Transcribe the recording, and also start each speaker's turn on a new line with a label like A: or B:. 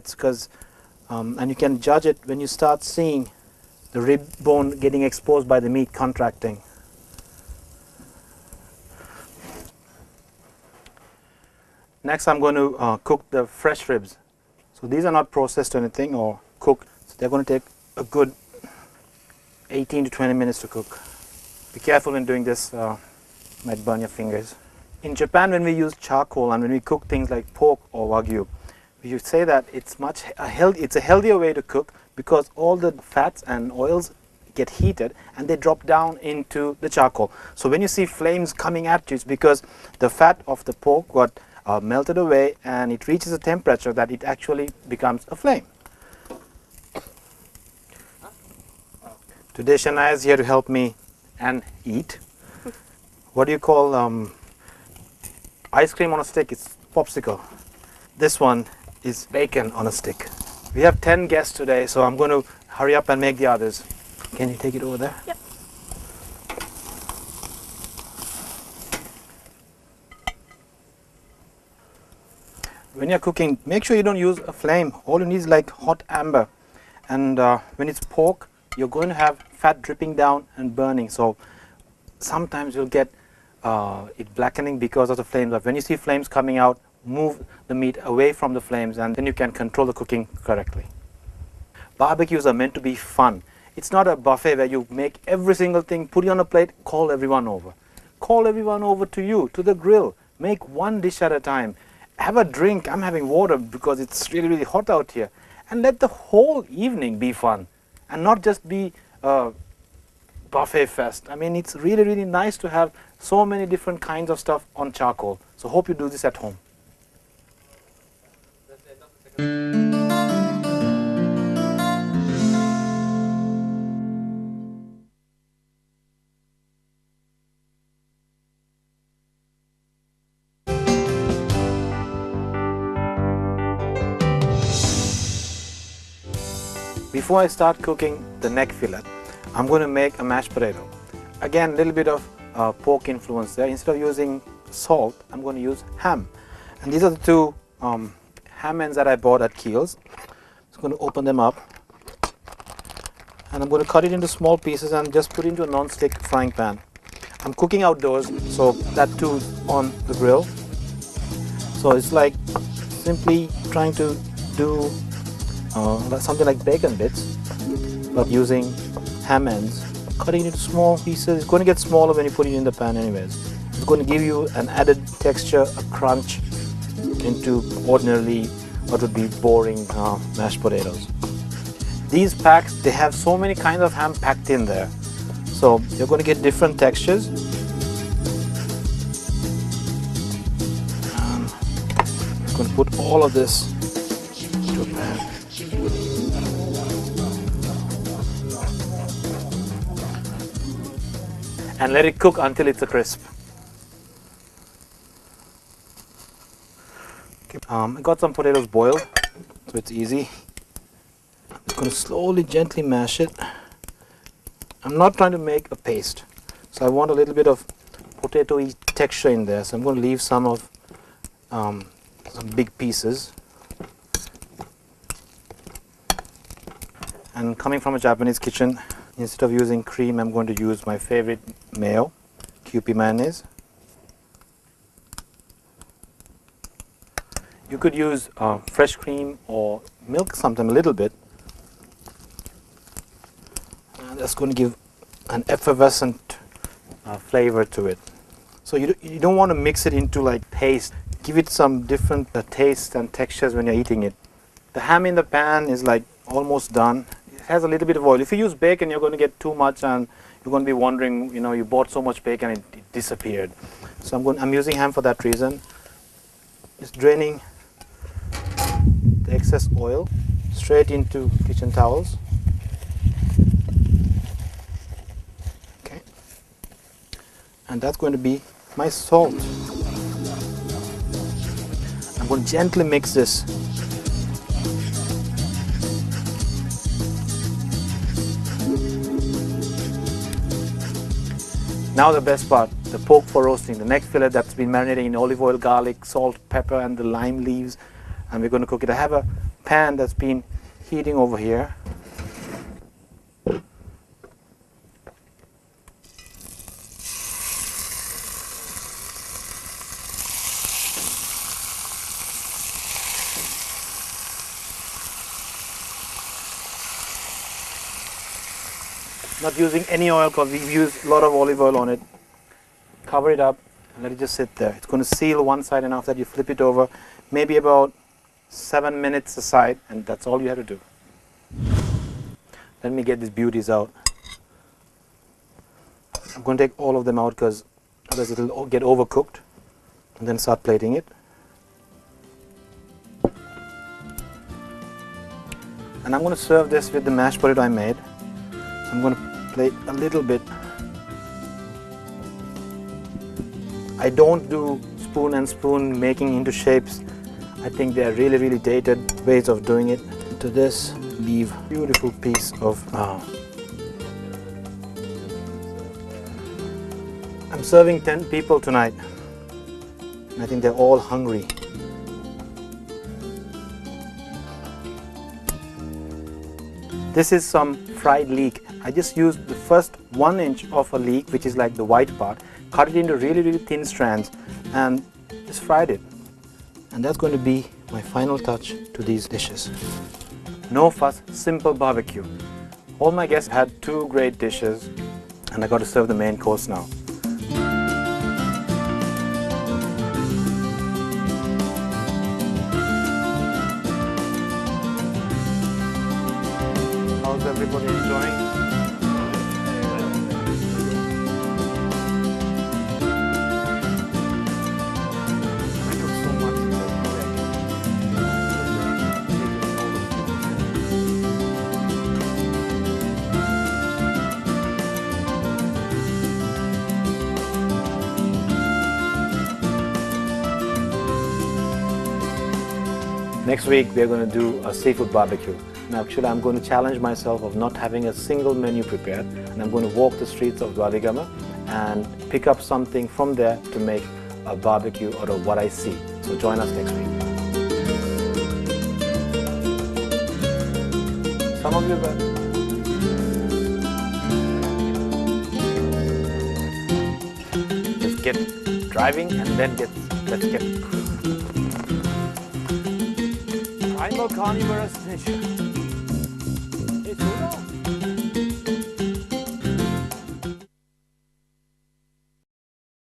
A: minutes, because and you can judge it when you start seeing the rib bone getting exposed by the meat contracting. Next I'm going to cook the fresh ribs. So these are not processed or anything or cooked. So they're going to take a good 18 to 20 minutes to cook. Be careful when doing this, might burn your fingers. In Japan, when we use charcoal and when we cook things like pork or wagyu, we say that it's a healthier way to cook, because all the fats and oils get heated and they drop down into the charcoal. So when you see flames coming at you, it's because the fat of the pork got melted away and it reaches a temperature that it actually becomes a flame. Today Shania is here to help me and eat. What do you call ice cream on a stick? It's popsicle. This one is bacon on a stick. We have 10 guests today, so I'm going to hurry up and make the others. Can you take it over there?
B: Yep.
A: When you're cooking, make sure you don't use a flame. All you need is like hot amber. And when it's pork, you're going to have fat dripping down and burning. So sometimes you'll get it blackening because of the flames. But when you see flames coming out, move the meat away from the flames, and then you can control the cooking correctly. Barbecues are meant to be fun. It's not a buffet where you make every single thing, put it on a plate, call everyone over. Call everyone over to you, to the grill. Make one dish at a time. Have a drink. I'm having water because it's really, really hot out here. And let the whole evening be fun and not just be a buffet fest. I mean, it's really, really nice to have so many different kinds of stuff on charcoal. So hope you do this at home. Before I start cooking the neck fillet, I'm going to make a mashed potato. Again, a little bit of pork influence there. Instead of using salt, I'm going to use ham. And these are the two ham ends that I bought at Keel's. I'm going to open them up. And I'm going to cut it into small pieces and just put it into a non-stick frying pan. I'm cooking outdoors, so that too is on the grill. So it's like simply trying to do something like bacon bits, but using ham ends, cutting it into small pieces. It's going to get smaller when you put it in the pan anyways. It's going to give you an added texture, a crunch into ordinarily what would be boring mashed potatoes. These packs, they have so many kinds of ham packed in there. So you're going to get different textures. I'm going to put all of this into a pan. And let it cook until it's a crisp. Okay. I got some potatoes boiled, so it's easy. I'm going to slowly, gently mash it. I'm not trying to make a paste, so I want a little bit of potato-y texture in there. So I'm going to leave some of some big pieces. And coming from a Japanese kitchen, instead of using cream, I'm going to use my favorite mayo, Kewpie mayonnaise. You could use fresh cream or milk, sometimes a little bit. And that's going to give an effervescent flavor to it. So you don't want to mix it into like paste. Give it some different tastes and textures when you're eating it. The ham in the pan is like almost done. It has a little bit of oil. If you use bacon, you're going to get too much and you're going to be wondering, you know, you bought so much bacon and it disappeared. So I'm using ham for that reason. Just draining the excess oil straight into kitchen towels. Okay. And that's going to be my salt. I'm going to gently mix this. Now the best part, the pork for roasting, the neck fillet that's been marinated in olive oil, garlic, salt, pepper and the lime leaves. and we're going to cook it. I have a pan that's been heating over here. Not using any oil because we've used a lot of olive oil on it. Cover it up and let it just sit there. It's going to seal one side, and after that you flip it over, maybe about 7 minutes aside, and that's all you have to do. Let me get these beauties out. I'm going to take all of them out because otherwise it will get overcooked, and then start plating it. And I'm going to serve this with the mashed potato I made. I'm going to plate a little bit. I don't do spoon and spoon making into shapes. I think they are really dated ways of doing it. To this, leave beautiful piece of. I'm serving 10 people tonight, and I think they're all hungry. This is some fried leek. I just used the first 1 inch of a leek, which is like the white part, cut it into really thin strands and just fried it. And that's going to be my final touch to these dishes. No fuss, simple barbecue. All my guests had 2 great dishes, and I got to serve the main course now. How's everybody enjoying? Next week we are going to do a seafood barbecue. Now actually I'm going to challenge myself of not having a single menu prepared, and I'm going to walk the streets of Dwaligama and pick up something from there to make a barbecue out of what I see. So join us next week. Some of you just get driving and then let's get primal carnivorous nature. It's